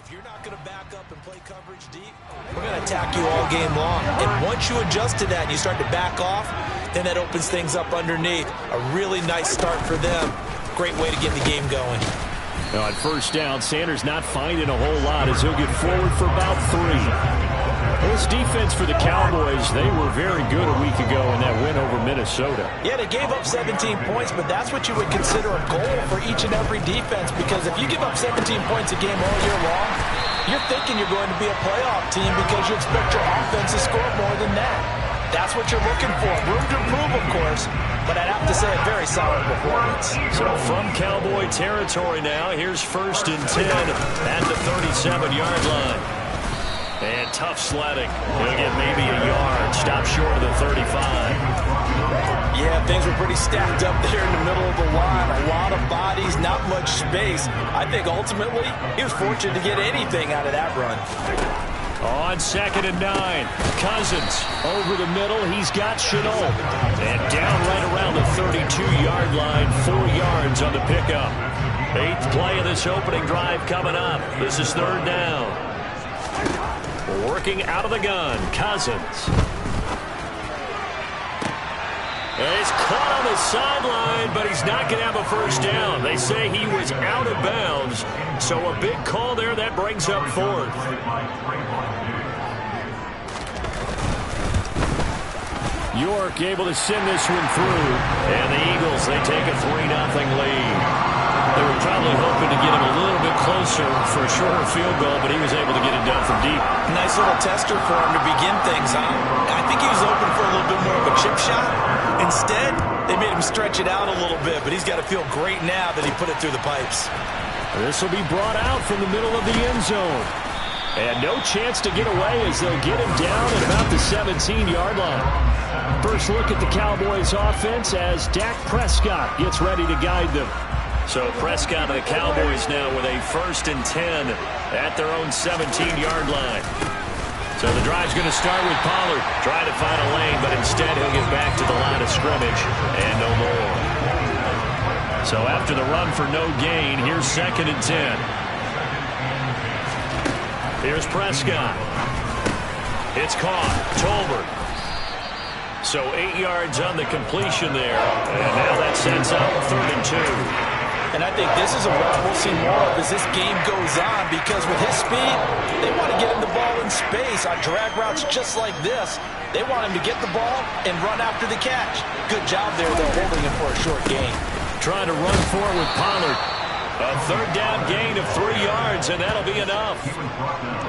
If you're not going to back up and play coverage deep, we're going to attack you all game long. And once you adjust to that and you start to back off, then that opens things up underneath. A really nice start for them. Great way to get the game going. Now on first down, Sanders not finding a whole lot as he'll get forward for about 3. This defense for the Cowboys, they were very good a week ago in that win over Minnesota. Yeah, they gave up 17 points, but that's what you would consider a goal for each and every defense, because if you give up 17 points a game all year long, you're thinking you're going to be a playoff team because you expect your offense to score more than that. That's what you're looking for. Room to improve, of course, but I'd have to say a very solid performance. So from Cowboy territory now, here's 1st and 10 at the 37-yard line. And tough sledding. He'll get maybe a yard. Stop short of the 35. Yeah, things were pretty stacked up there in the middle of the line. A lot of bodies, not much space. I think ultimately he was fortunate to get anything out of that run. On 2nd and 9, Cousins over the middle. He's got Chenault. And down right around the 32-yard line, 4 yards on the pickup. 8th play of this opening drive coming up. This is 3rd down. Working out of the gun, Cousins. He's caught on the sideline, but he's not going to have a first down. They say he was out of bounds, so a big call there that brings up 4th. York able to send this one through, and the Eagles, they take a 3-0 lead. They were probably hoping to get him a little bit closer for a shorter field goal, but he was able to get it done from deep. Nice little tester for him to begin things, huh? I think he was open for a little bit more of a chip shot. Instead, they made him stretch it out a little bit, but he's got to feel great now that he put it through the pipes. This will be brought out from the middle of the end zone. And no chance to get away as they'll get him down at about the 17-yard line. First look at the Cowboys offense as Dak Prescott gets ready to guide them. So Prescott and the Cowboys now with a 1st and 10 at their own 17-yard line. So the drive's going to start with Pollard trying to find a lane, but instead he'll get back to the line of scrimmage and no more. So after the run for no gain, here's 2nd and 10. Here's Prescott. It's caught. Tolbert. So 8 yards on the completion there. And now that sets up 3rd and 2. And I think this is a run we'll see more of as this game goes on, because with his speed, they want to get him the ball in space on drag routes just like this. They want him to get the ball and run after the catch. Good job there, though, holding him for a short gain. Trying to run for it with Pollard. A 3rd down gain of 3 yards, and that'll be enough.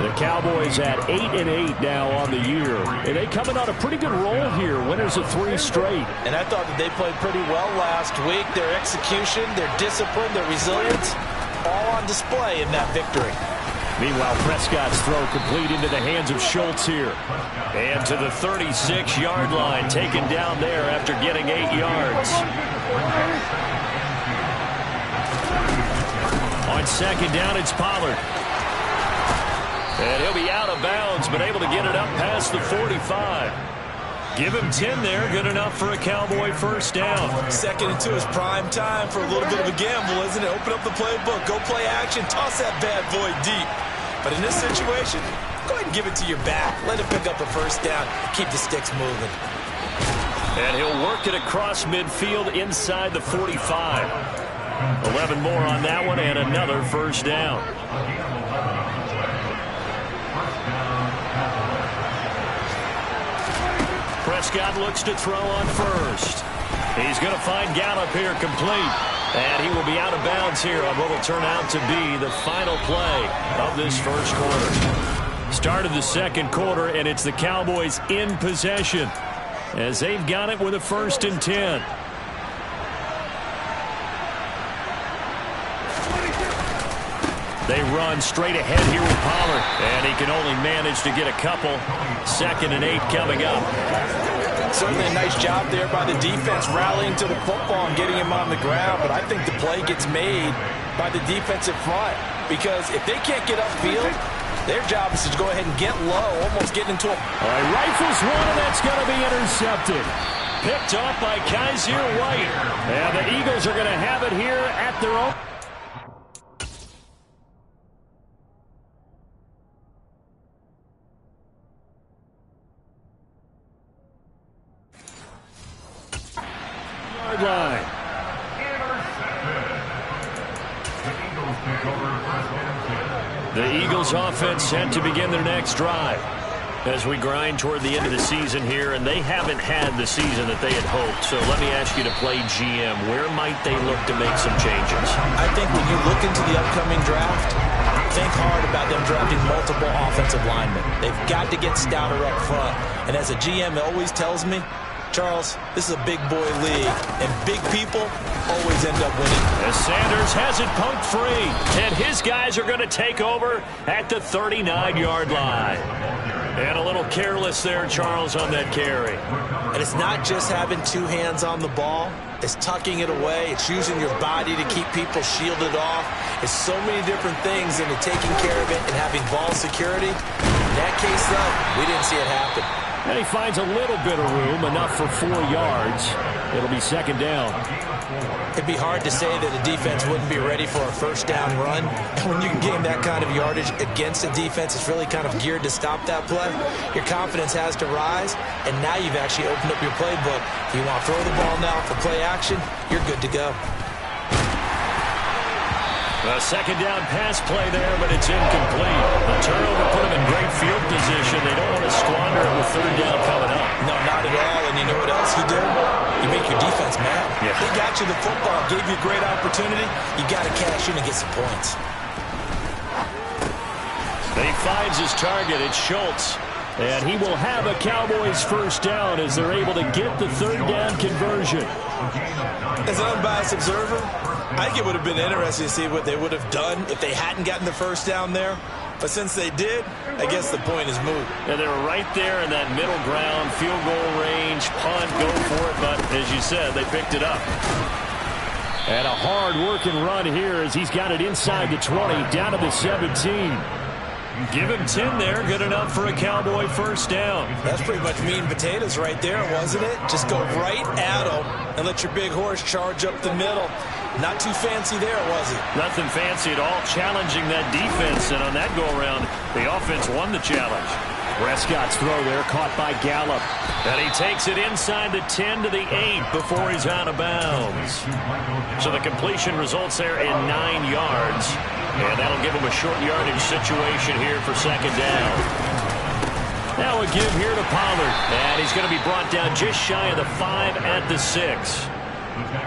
The Cowboys at 8-8 now on the year. And they coming on a pretty good roll here. Winners of 3 straight. And I thought that they played pretty well last week. Their execution, their discipline, their resilience, all on display in that victory. Meanwhile, Prescott's throw complete into the hands of Schultz here. And to the 36-yard line, taken down there after getting 8 yards. On 2nd down, it's Pollard. And he'll be out of bounds, but able to get it up past the 45. Give him 10 there, good enough for a Cowboy first down. 2nd and 2 is prime time for a little bit of a gamble, isn't it? Open up the playbook, go play action, toss that bad boy deep. But in this situation, go ahead and give it to your back. Let him pick up a first down, keep the sticks moving. And he'll work it across midfield inside the 45. 11 more on that one and another first down. Prescott looks to throw on first. He's going to find Gallup here complete. And he will be out of bounds here on what will turn out to be the final play of this first quarter. Start of the 2nd quarter, and it's the Cowboys in possession as they've got it with a 1st and 10. They run straight ahead here with Pollard, and he can only manage to get a couple. 2nd and 8 coming up. Certainly a nice job there by the defense rallying to the football and getting him on the ground, but I think the play gets made by the defensive front, because if they can't get upfield, their job is to go ahead and get low, almost get into a... All right, rifles one, and that's going to be intercepted. Picked off by Kaiser White. And the Eagles are going to have it here at their own... 7-yard line. The Eagles offense set to begin their next drive as we grind toward the end of the season here, and they haven't had the season that they had hoped. So let me ask you to play GM. Where might they look to make some changes? I think when you look into the upcoming draft, think hard about them drafting multiple offensive linemen. They've got to get stouter up front. And as a GM always tells me, Charles, this is a big boy league, and big people always end up winning. As Sanders has it pumped free, and his guys are going to take over at the 39-yard line. And a little careless there, Charles, on that carry. And it's not just having two hands on the ball. It's tucking it away. It's using your body to keep people shielded off. It's so many different things into taking care of it and having ball security. In that case, though, we didn't see it happen. And he finds a little bit of room, enough for 4 yards. It'll be second down. It'd be hard to say that a defense wouldn't be ready for a first down run. And when you can gain that kind of yardage against a defense, it's really kind of geared to stop that play. Your confidence has to rise, and now you've actually opened up your playbook. If you want to throw the ball now for play action, you're good to go. A second down pass play there, but it's incomplete. The turnover put them in great field position. They don't want to squander it with third down coming up. No, not at all. And you know what else you do? You make your defense mad. Yeah. They got you the football, gave you a great opportunity. You got to cash in and get some points. He finds his target. It's Schultz. And he will have a Cowboys first down as they're able to get the third down conversion. As an unbiased observer, I think it would have been interesting to see what they would have done if they hadn't gotten the first down there. But since they did, I guess the point is moot. And they were right there in that middle ground, field goal range, punt, go for it. But as you said, they picked it up. And a hard-working run here as he's got it inside the 20, down to the 17. Give him 10 there, good enough for a Cowboy first down. That's pretty much meat and potatoes right there, wasn't it? Just go right at him and let your big horse charge up the middle. Not too fancy there, was it? Nothing fancy at all, challenging that defense. And on that go-around, the offense won the challenge. Prescott's throw there, caught by Gallup. And he takes it inside the 10 to the 8 before he's out of bounds. So the completion results there in 9 yards. And that'll give him a short yardage situation here for second down. Now a give here to Pollard. And he's going to be brought down just shy of the 5 at the 6.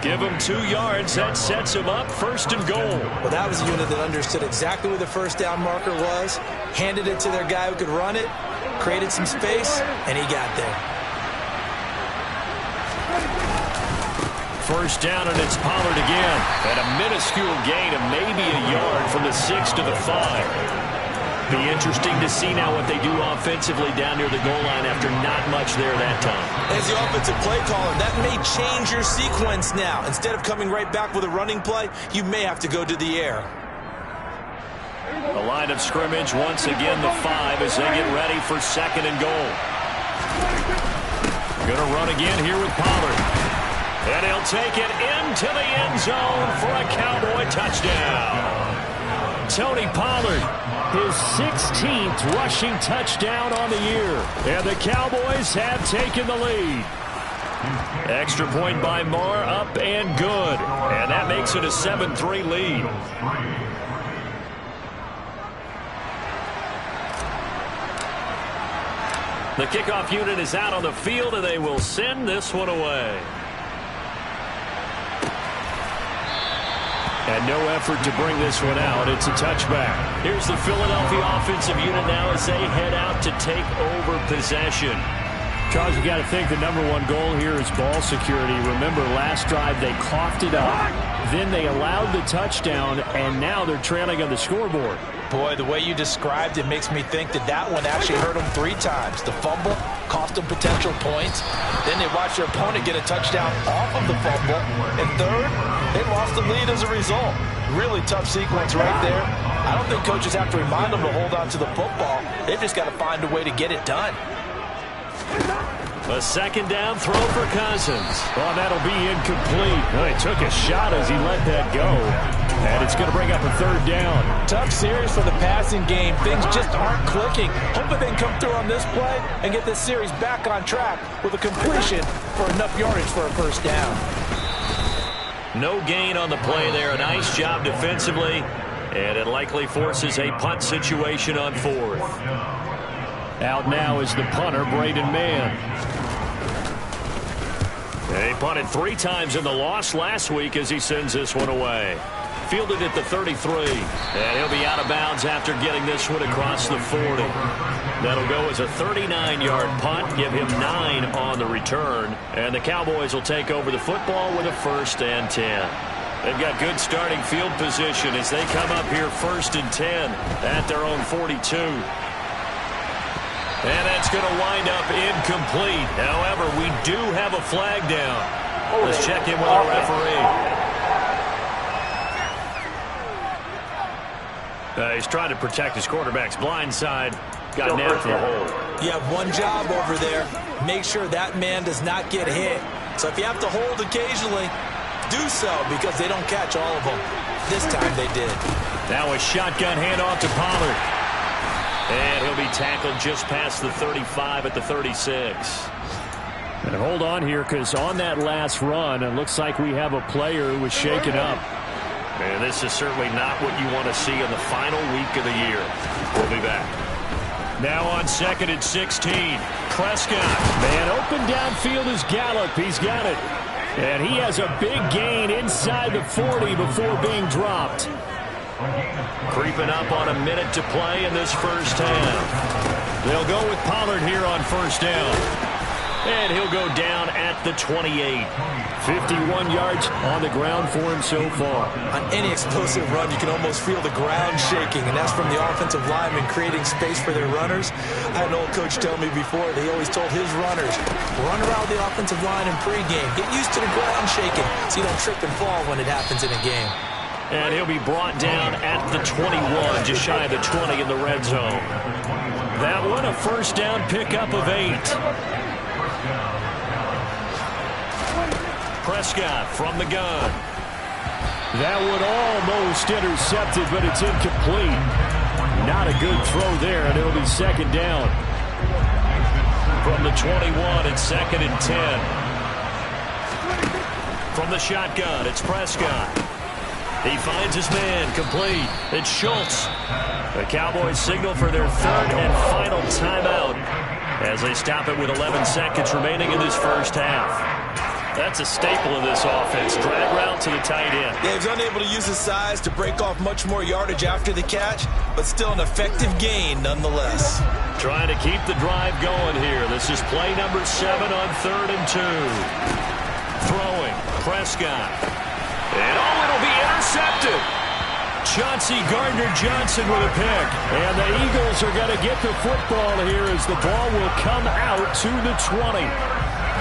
Give him 2 yards. That sets him up first and goal. Well, that was a unit that understood exactly where the first down marker was, handed it to their guy who could run it, created some space, and he got there. First down, and it's Pollard again. And a minuscule gain of maybe a yard from the 6 to the 5. Be interesting to see now what they do offensively down near the goal line after not much there that time. As the offensive play caller, that may change your sequence now. Instead of coming right back with a running play, you may have to go to the air. The line of scrimmage, once again the 5 as they get ready for second and goal. Gonna run again here with Pollard. And he'll take it into the end zone for a Cowboy touchdown. Tony Pollard, his 16th rushing touchdown on the year. And the Cowboys have taken the lead. Extra point by Marr, up and good. And that makes it a 7-3 lead. The kickoff unit is out on the field, and they will send this one away. And no effort to bring this one out. It's a touchback. Here's the Philadelphia offensive unit now as they head out to take over possession. Charles, you got to think the #1 goal here is ball security. Remember, last drive they coughed it up. Then they allowed the touchdown, and now they're trailing on the scoreboard. Boy, the way you described it makes me think that that one actually hurt them 3 times. The fumble cost them potential points. Then they watched their opponent get a touchdown off of the fumble. And third, they lost the lead as a result. Really tough sequence right there. I don't think coaches have to remind them to hold on to the football. They've just got to find a way to get it done. A second down throw for Cousins. Oh, that'll be incomplete. Oh, he took a shot as he let that go. And it's going to bring up a third down. Tough series for the passing game. Things just aren't clicking. Hoping they can come through on this play and get this series back on track with a completion for enough yardage for a first down. No gain on the play there. A nice job defensively, and it likely forces a punt situation on 4th. Out now is the punter, Braden Mann. He punted 3 times in the loss last week as he sends this one away. Fielded at the 33, and he'll be out of bounds after getting this one across the 40. That'll go as a 39-yard punt, give him 9 on the return, and the Cowboys will take over the football with a 1st and 10. They've got good starting field position as they come up here 1st and 10 at their own 42. And that's going to wind up incomplete. However, we do have a flag down. Let's check in with our referee. He's trying to protect his quarterback's blind side. Got nailed for the hole. You have one job over there. Make sure that man does not get hit. So if you have to hold occasionally, do so because they don't catch all of them. This time they did. Now a shotgun handoff to Pollard. And he'll be tackled just past the 35 at the 36. And hold on here because on that last run, it looks like we have a player who was shaken up. And this is certainly not what you want to see in the final week of the year. We'll be back. Now on 2nd and 16. Prescott. Man, open downfield is Gallup. He's got it. And he has a big gain inside the 40 before being dropped. Creeping up on a minute to play in this first half. They'll go with Pollard here on 1st down. And he'll go down at the 28. 51 yards on the ground for him so far. On any explosive run, you can almost feel the ground shaking, and that's from the offensive linemen creating space for their runners. I had an old coach tell me before, he always told his runners, run around the offensive line in pregame. Get used to the ground shaking so you don't trip and fall when it happens in a game. And he'll be brought down at the 21, just shy of the 20 in the red zone. That one, a 1st down pickup of 8. Prescott from the gun. That one almost intercepted, but it's incomplete. Not a good throw there, and it'll be 2nd down. From the 21, it's 2nd and 10. From the shotgun, it's Prescott. He finds his man, complete. It's Schultz. The Cowboys signal for their 3rd and final timeout as they stop it with 11 seconds remaining in this first half. That's a staple of this offense. Drag route to the tight end. Yeah, he's unable to use his size to break off much more yardage after the catch, but still an effective gain nonetheless. Trying to keep the drive going here. This is play number 7 on 3rd and 2. Throwing, Prescott. And it'll be intercepted. Chauncey Gardner-Johnson with a pick. And the Eagles are going to get the football here as the ball will come out to the 20.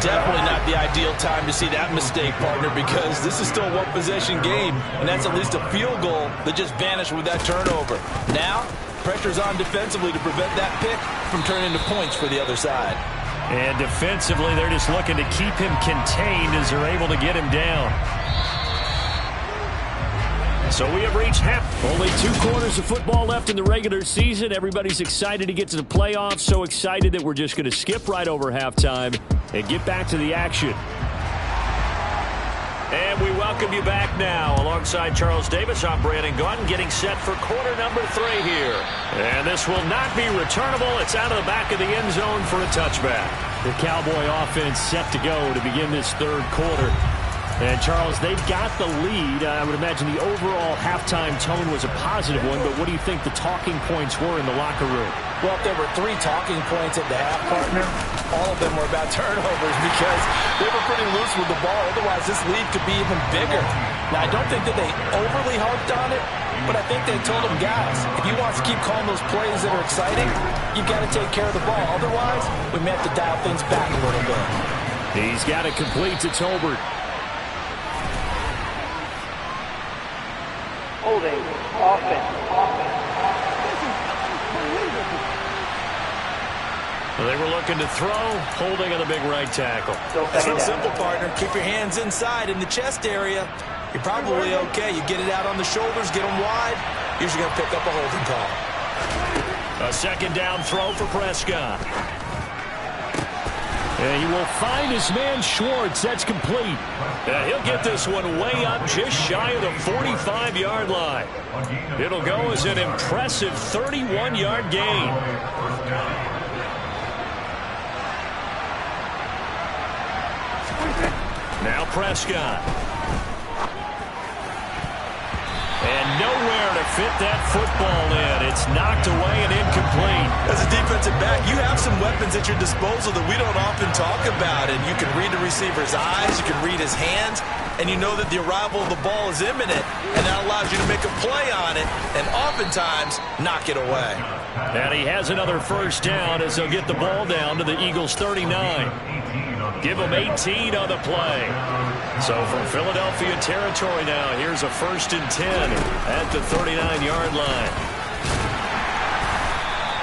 Definitely not the ideal time to see that mistake, partner, because this is still a one-possession game, and that's at least a field goal that just vanished with that turnover. Now, pressure's on defensively to prevent that pick from turning into points for the other side. And defensively, they're just looking to keep him contained as they're able to get him down. So we have reached half. Only 2 quarters of football left in the regular season. Everybody's excited to get to the playoffs. So excited that we're just going to skip right over halftime and get back to the action. And we welcome you back now. Alongside Charles Davis, I'm Brandon Gaudin, getting set for quarter number 3 here. And this will not be returnable. It's out of the back of the end zone for a touchback. The Cowboy offense set to go to begin this 3rd quarter. And, Charles, they've got the lead. I would imagine the overall halftime tone was a positive one, but what do you think the talking points were in the locker room? Well, if there were 3 talking points at the half, partner, all of them were about turnovers because they were pretty loose with the ball. Otherwise, this lead could be even bigger. Now, I don't think that they overly harped on it, but I think they told them, guys, if you want to keep calling those plays that are exciting, you've got to take care of the ball. Otherwise, we may have to dial things back a little bit. He's got it complete to Tolbert. Holding, offense. Well, they were looking to throw, holding on the big right tackle. It's real simple, partner. Keep your hands inside in the chest area. You're probably okay. You get it out on the shoulders, get them wide. Usually going to pick up a holding call. A 2nd down throw for Prescott. And he will find his man Schwartz. That's complete. And he'll get this one way up just shy of the 45-yard line. It'll go as an impressive 31-yard gain. Now Prescott. And nowhere to fit that football in. It's knocked away and incomplete. As a defensive back, you have some weapons at your disposal that we don't often talk about. And you can read the receiver's eyes, you can read his hands, and you know that the arrival of the ball is imminent. And that allows you to make a play on it and oftentimes knock it away. And he has another first down as they'll get the ball down to the Eagles' 39. Give them 18 on the play. So from Philadelphia territory now, here's a 1st and 10 at the 39-yard line.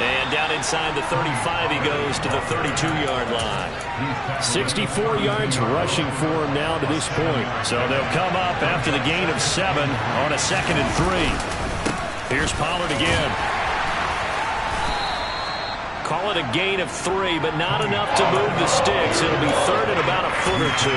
And down inside the 35, he goes to the 32-yard line. 64 yards rushing for him now to this point. So they'll come up after the gain of 7 on a 2nd and 3. Here's Pollard again. Call it a gain of 3, but not enough to move the sticks. It'll be 3rd and about a foot or 2.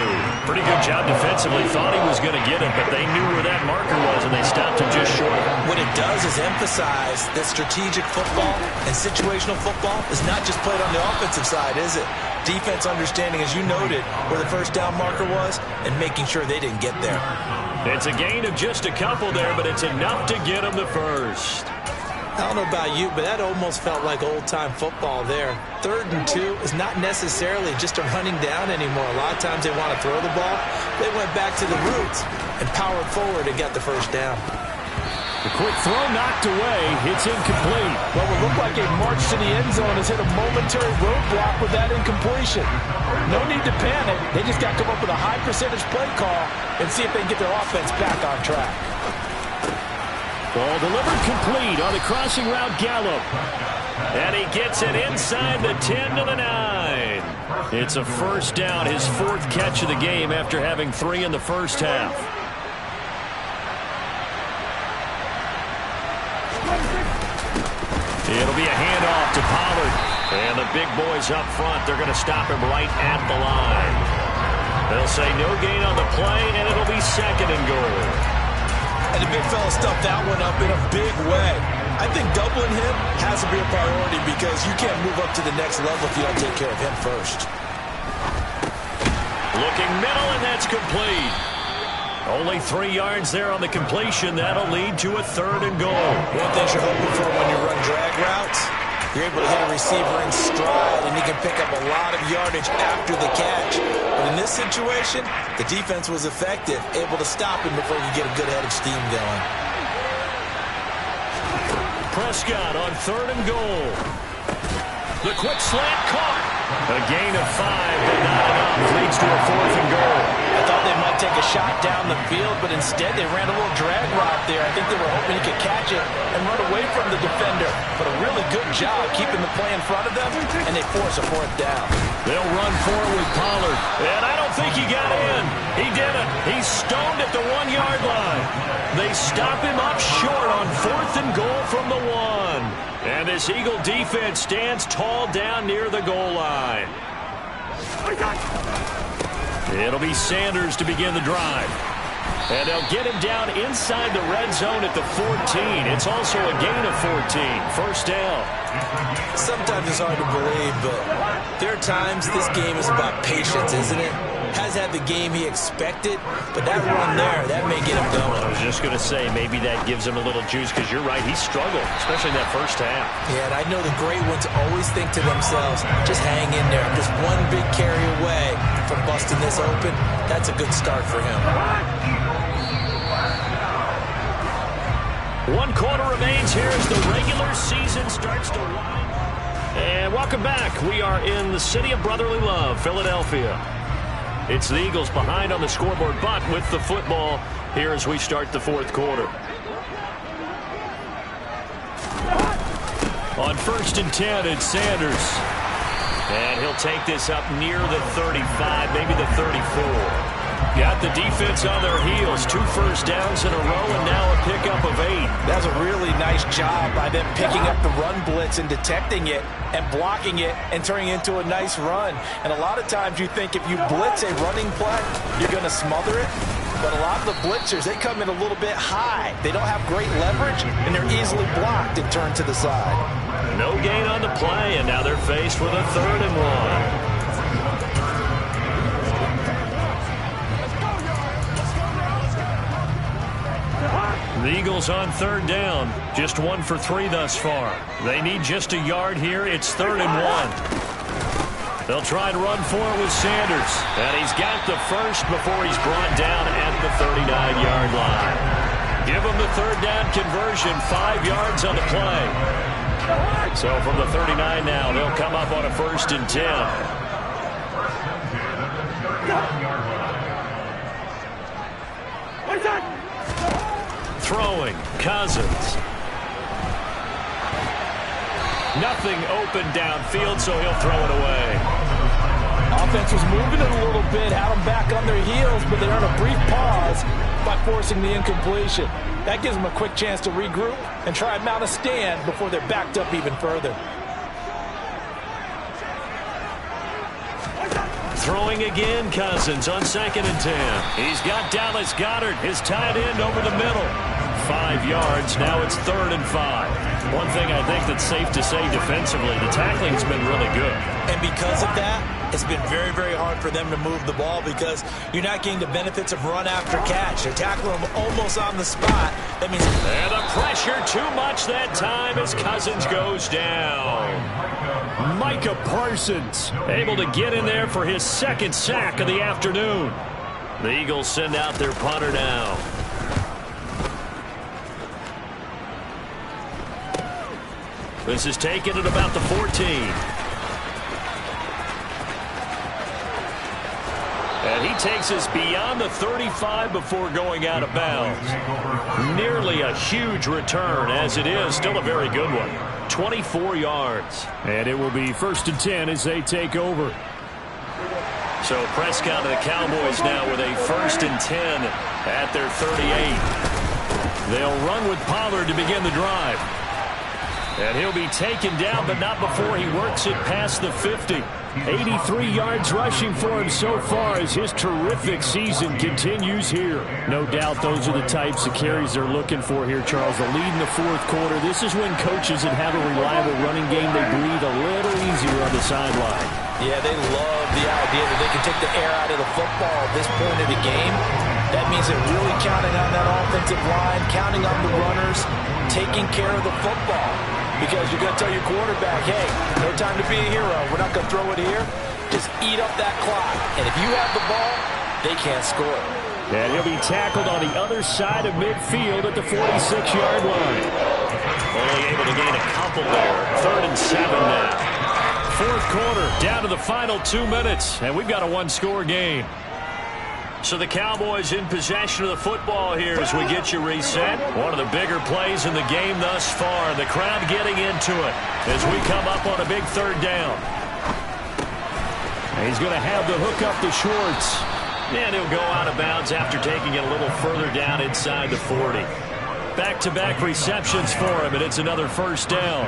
Pretty good job defensively. Thought he was going to get it, but they knew where that marker was, and they stopped him just short. What it does is emphasize that strategic football and situational football is not just played on the offensive side, is it? Defense understanding, as you noted, where the first down marker was and making sure they didn't get there. It's a gain of just a couple there, but it's enough to get them the first. I don't know about you, but that almost felt like old-time football there. 3rd and 2 is not necessarily just a running down anymore. A lot of times they want to throw the ball. They went back to the roots and powered forward and got the first down. The quick throw knocked away. It's incomplete. What would look like a march to the end zone has hit a momentary roadblock with that incompletion. No need to panic. They just got to come up with a high-percentage play call and see if they can get their offense back on track. Ball delivered complete on the crossing route Gallup. And he gets it inside the 10 to the 9. It's a first down, his 4th catch of the game after having 3 in the first half. It'll be a handoff to Pollard. And the big boys up front, they're going to stop him right at the line. They'll say no gain on the play, and it'll be 2nd and goal. And the big fella stuffed that one up in a big way. I think doubling him has to be a priority because you can't move up to the next level if you don't take care of him first. Looking middle, and that's complete. Only 3 yards there on the completion. That'll lead to a 3rd and goal. One thing you're hoping for when you run drag routes, you're able to hit a receiver in stride, and he can pick up a lot of yardage after the catch. But in this situation, the defense was effective, able to stop him before you get a good head of steam going. Prescott on 3rd and goal. The quick slant caught. A gain of 5, but not enough. Leads to a 4th and goal. I thought they might take a shot down the field, but instead they ran a little drag route there. I think they were hoping he could catch it and run away from the defender. But a really good job keeping the play in front of them, and they force a 4th down. They'll run forward with Pollard. And I don't think he got in. He didn't. He's stoned at the 1-yard line. They stop him up short on 4th and goal from the 1. And this Eagle defense stands tall down near the goal line. It'll be Sanders to begin the drive. And they'll get him down inside the red zone at the 14. It's also a gain of 14. First down. Sometimes it's hard to believe, but there are times this game is about patience, isn't it? Has had the game he expected, but that run there, that may get him going. I was just going to say, maybe that gives him a little juice, because you're right, he struggled, especially in that first half. Yeah, and I know the great ones always think to themselves, just hang in there. Just one big carry away from busting this open. That's a good start for him. 1 quarter remains here as the regular season starts to wind. And welcome back. We are in the city of brotherly love, Philadelphia. It's the Eagles behind on the scoreboard, but with the football here as we start the 4th quarter. On 1st and 10, it's Sanders. And he'll take this up near the 35, maybe the 34. Got the defense on their heels. 2 first downs in a row, and now a pickup of 8. That's a really nice job by them picking up the run blitz and detecting it. and blocking it and turning it into a nice run. And a lot of times you think if you blitz a running play, you're going to smother it. But a lot of the blitzers, they come in a little bit high. They don't have great leverage, and they're easily blocked and turned to the side. No gain on the play, and now they're faced with a 3rd and 1. The Eagles on 3rd down. Just 1 for 3 thus far. They need just a yard here. It's 3rd and 1. They'll try to run for it with Sanders. And he's got the first before he's brought down at the 39-yard line. Give him the 3rd down conversion. 5 yards on the play. So from the 39 now, they'll come up on a 1st and 10. Throwing, Cousins. Nothing open downfield, so he'll throw it away. Offense was moving it a little bit, had them back on their heels, but they earned a brief pause by forcing the incompletion. That gives them a quick chance to regroup and try and mount a stand before they're backed up even further. Throwing again, Cousins on 2nd and 10. He's got Dallas Goedert, his tight end, over the middle. 5 yards. Now it's 3rd and 5. One thing I think that's safe to say defensively, the tackling's been really good. And because of that, it's been very, very hard for them to move the ball because you're not getting the benefits of run after catch. They're tackling them almost on the spot. That means... And the pressure too much that time as Cousins goes down. Micah Parsons able to get in there for his 2nd sack of the afternoon. The Eagles send out their punter now. This is taken at about the 14. And he takes us beyond the 35 before going out of bounds. Nearly a huge return, as it is still a very good one. 24 yards. And it will be 1st and 10 as they take over. So Prescott and the Cowboys now with a 1st and 10 at their 38. They'll run with Pollard to begin the drive. And he'll be taken down, but not before he works it past the 50. 83 yards rushing for him so far as his terrific season continues here. No doubt those are the types of carries they're looking for here, Charles. The lead in the 4th quarter. This is when coaches that have a reliable running game, they breathe a little easier on the sideline. Yeah, they love the idea that they can take the air out of the football at this point of the game. That means they're really counting on that offensive line, counting on the runners, taking care of the football. Because you're going to tell your quarterback, hey, no time to be a hero. We're not going to throw it here. Just eat up that clock. And if you have the ball, they can't score. And he'll be tackled on the other side of midfield at the 46-yard line. Only able to gain a couple there. 3rd and 7 now. 4th quarter, down to the final 2 minutes. And we've got a 1-score game. So the Cowboys in possession of the football here as we get you reset. One of the bigger plays in the game thus far. The crowd getting into it as we come up on a big 3rd down. And he's going to have the hook up to Schwartz. And he'll go out of bounds after taking it a little further down inside the 40. Back-to-back receptions for him, and it's another 1st down.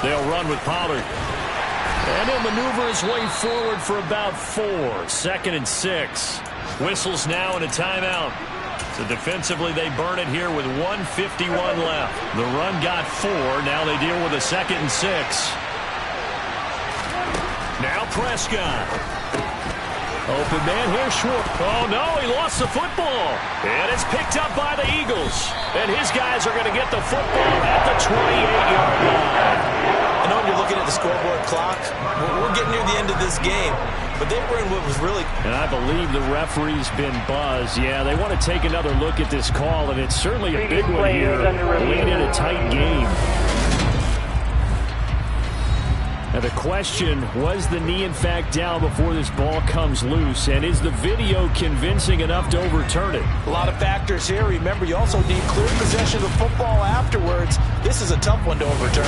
They'll run with Pollard. And he'll maneuver his way forward for about 4. 2nd and 6. Whistles now and a timeout. So defensively they burn it here with 1:51 left. The run got 4. Now they deal with a 2nd and 6. Now Prescott. Open man here, Schwartz. Oh, no, he lost the football. And it's picked up by the Eagles. And his guys are going to get the football at the 28-yard line. I know when you're looking at the scoreboard clock, we're getting near the end of this game. But they were in what was really... And I believe the referee's been buzzed. Yeah, they want to take another look at this call, and it's certainly a big one here. Late in a tight game. Now the question, was the knee in fact down before this ball comes loose? And is the video convincing enough to overturn it? A lot of factors here. Remember, you also need clear possession of the football afterwards. This is a tough one to overturn.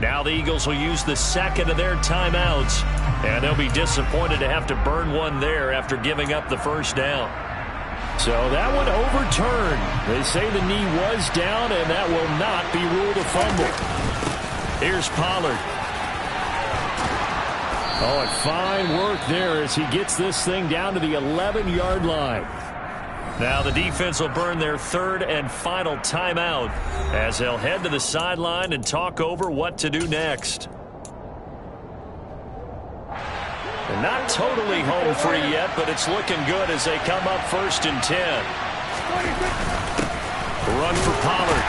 Now the Eagles will use the 2nd of their timeouts. And they'll be disappointed to have to burn one there after giving up the 1st down. So that one overturned. They say the knee was down, and that will not be ruled a fumble. Here's Pollard. Oh, and fine work there as he gets this thing down to the 11-yard line. Now the defense will burn their third and final timeout as they'll head to the sideline and talk over what to do next. And not totally home free yet, but it's looking good as they come up 1st and 10. Run for Pollard.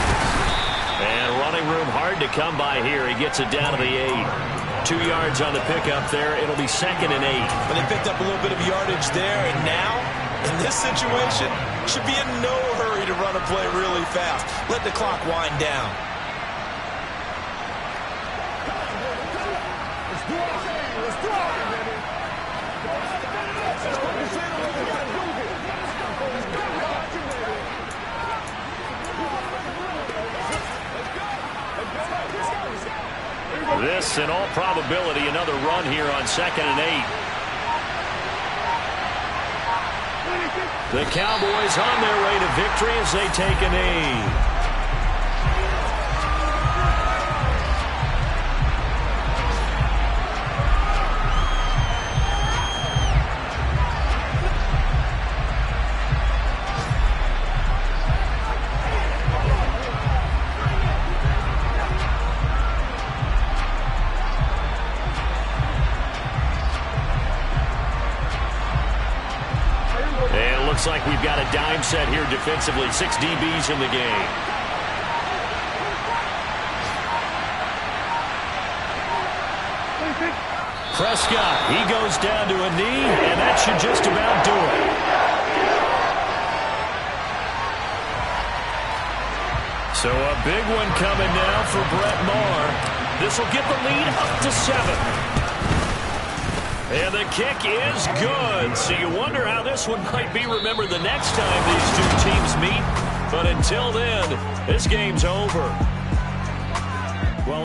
And running room hard to come by here. He gets it down to the 8. 2 yards on the pickup there. It'll be 2nd and 8. But they picked up a little bit of yardage there, and now, in this situation, should be in no hurry to run a play really fast. Let the clock wind down. This, in all probability, another run here on 2nd and 8. The Cowboys on their way to victory as they take a knee. Looks like we've got a dime set here defensively. 6 DBs in the game. Prescott, he goes down to a knee, and that should just about do it. So a big one coming now for Brett Maher. This will get the lead up to 7. And the kick is good. So you wonder how this one might be remembered the next time these two teams meet. But until then, this game's over.